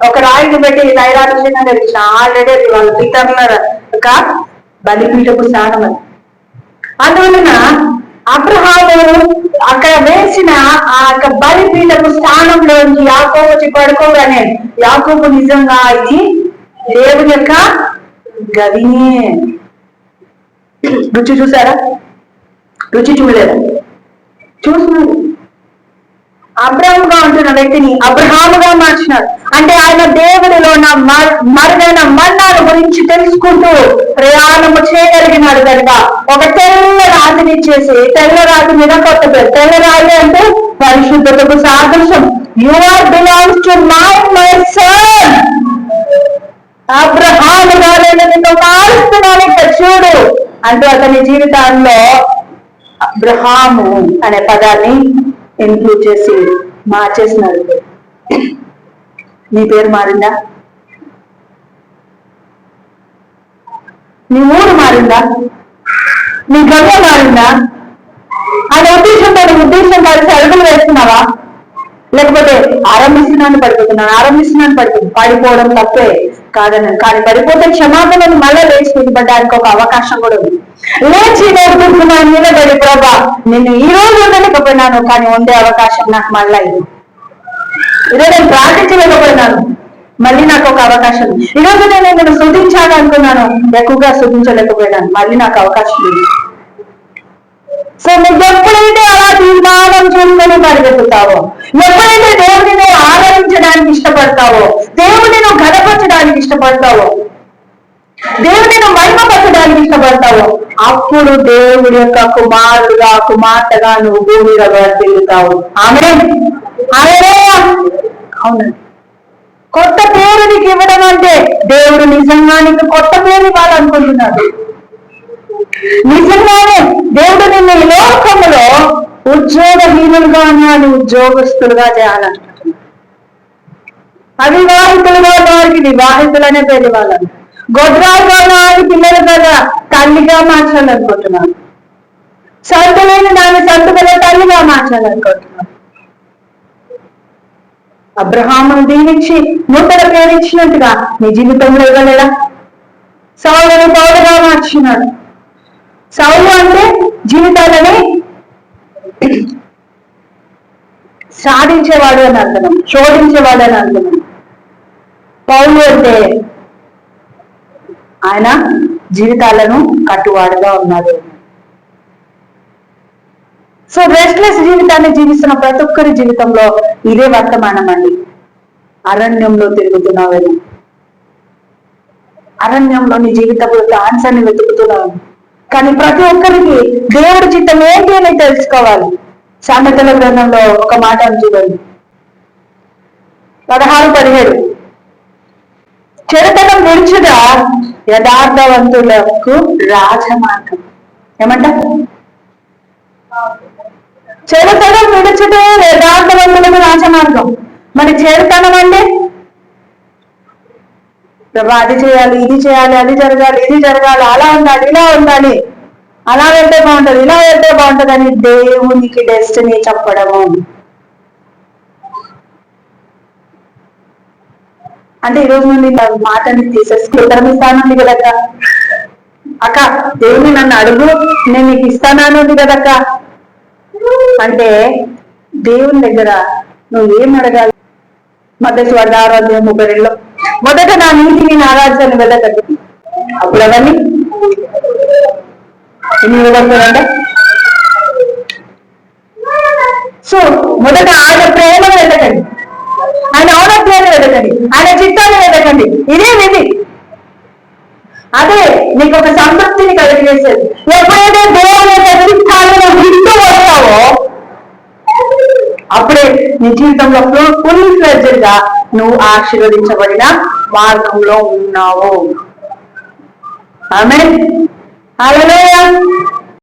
ఒక రాయిని పెట్టి నైరాశ్యంగా తెలిసిన ఆల్రెడీ వాళ్ళ పితరుల ఒక బలిపీఠపు స్థానం అని. అందువలన అబ్రహాము అక్కడ వేసిన ఆ యొక్క బలిపీఠపు స్థానంలోంచి యాకోబు వచ్చి పడుకోగానే యాకోబు నిజంగా ఇది దేవుని యొక్క గదినే రుచి చూసారా? రుచి చూడలేదా? చూస్తున్నాడు. అబ్రహాముగా ఉంటున్న వ్యక్తిని అబ్రహాముగా మార్చినాడు. అంటే ఆయన దేవుడిలో ఉన్న మరుగైన మన్నాల గురించి తెలుసుకుంటూ ప్రయాణము చేయగలిగినాడు కనుక ఒక తెల్ల రాతిని ఇచ్చేసి, తెల్ల రాతి మీద కొత్త పేరు. తెల్ల రాతి అంటే పరిశుద్ధతకు సాదృశ్యం. You are belongs to my son అబ్రహాముగా నేను నిన్ను మారుస్తున్నాను ఇక్కడ చూడు అంటూ అతని జీవితాల్లో అబ్రహాము అనే పదాన్ని ఇంక్లూడ్ చేసి మార్చేసినాడు. నీ పేరు మారిందా? నీ ఊరు మారిందా? నీ గమ్యం మారిందా? అది ఉద్దేశం కలిసి అడుగులు వేస్తున్నావా? లేకపోతే ఆరంభిస్తున్నాను పడిపోవడం తప్పే కాదని, కానీ పడిపోతే క్షమాపణను మళ్ళీ లేచి నిలబడ్డానికి ఒక అవకాశం కూడా ఉంది. లేచి నేర్పుతున్నాను నిలబడి, ప్రభా నేను ఈ రోజు ఉండలేకపోయినాను, కానీ ఉండే అవకాశం నాకు మళ్ళా ఇది. ఈరోజు నేను ప్రార్థించలేకపోయినాను, మళ్ళీ నాకు ఒక అవకాశం. ఈరోజు నేను శుద్ధించాలనుకున్నాను, ఎక్కువగా శుద్ధించలేకపోయినాను, మళ్ళీ నాకు అవకాశం ఉంది. సో నువ్వు ఎప్పుడైతే అలా తీర్మానం చేసుకొని పరిగెత్తుతావో, ఎప్పుడైతే దేవుడిని ఆరాధించడానికి ఇష్టపడతావో, దేవుడిని నువ్వు ఘనపరచడానికి ఇష్టపడతావో, దేవుడిని మహిమపరచడానికి ఇష్టపడతావో, అప్పుడు దేవుడి యొక్క కుమారుడుగా కుమార్తెగా నువ్వు భూమిలో తిరుగుతావు. ఆమేన్. అవునండి. కొత్త పేరు నీకు ఇవ్వడం అంటే దేవుడు నిజంగా నీకు కొత్త పేరు ఇవ్వాలనుకుంటున్నాడు. నిజంగానే దేవుడు నిన్ను ఈ లోకంలో ఉద్యోగహీనులుగా ఉన్నాడు, ఉద్యోగస్తులుగా చేయాలనుకుంటున్నాడు. అవివాహితులుగా వారికి వివాహితులనే పేరు ఇవ్వాలని, గొడ్రాలుగా వారి పిల్లలు కదా తల్లిగా మార్చాలనుకుంటున్నాను. సంతులేని దాని సంతుల తల్లిగా మార్చాలనుకుంటున్నాను. అబ్రహామును దీవించి నూతన పేరిచ్చినట్టుగా నీ జీవితంలో ఇవ్వలేదా? సౌలుని పౌలుగా మార్చినాడు. సౌలు అంటే జీవితాలని సాధించేవాడు అని అర్థం, శోధించేవాడు అని అర్థం. పౌలు అంటే ఆయన జీవితాలను కట్టువాడుగా ఉన్నాడు. సో రెస్ట్లెస్ జీవితాన్ని జీవిస్తున్న ప్రతి ఒక్కరి జీవితంలో ఇదే వర్తమానం అండి. అరణ్యంలో తిరుగుతున్నావు, అరణ్యంలో నీ జీవితంలో ఆన్సర్ని వెతుకుతున్నావు. కానీ ప్రతి ఒక్కరికి దేవుడి చిత్తం ఏంటి అని తెలుసుకోవాలి. సామెతల గ్రంథంలో ఒక మాట చూడండి, 16-17. చెడుతనం విడుచుట యథార్థవంతులకు రాజమార్గం. ఏమంట? చెడుతనం విడుచుటే యథార్థవంతులకు రాజమార్గం. మరి చెడుతనం అంటే ప్రభా అది చేయాలి, ఇది చేయాలి, అది జరగాలి, ఇది జరగాలి, అలా ఉండాలి, ఇలా ఉండాలి, అలా వెళ్తే బాగుంటది, ఇలా వెళ్తే బాగుంటది అని దేవునికి డెస్టినీ చెప్పడము. అంటే ఈరోజు నుండి మాటని తీసేసి ఉత్తరం ఇస్తానంది కదక్క, అక్క దేవుని నన్ను అడుగు నేను నీకు ఇస్తానన్నది కదక్క అంటే దేవుని దగ్గర నువ్వు ఏం అడగాలి? మధ్య 6:32 మొదట నా నీతిని నా రాజ్యాన్ని వెళ్ళకండి, అప్పుడు అవన్నీ ఎన్ని ఇవ్వబడుతుందంటే. సో మొదట ఆయన ప్రేమను వెతకండి, ఆయన ఔన్నత్యాన్ని వెతకండి, ఆయన చిత్తాన్ని వెతకండి. ఇదే విధి, అదే నీకు ఒక సంతృప్తిని కలిగేసేది. ఎప్పుడైతే దేవుని ప్రతిష్టాలను వింటూ వస్తావో అప్పుడే నీ జీవితంలో ఫుల్ ఫ్లెడ్జ్డ్ గా నువ్వు ఆశీర్వదించబడిన మార్గంలో ఉన్నావు. ఆమేన్. హల్లెలూయా.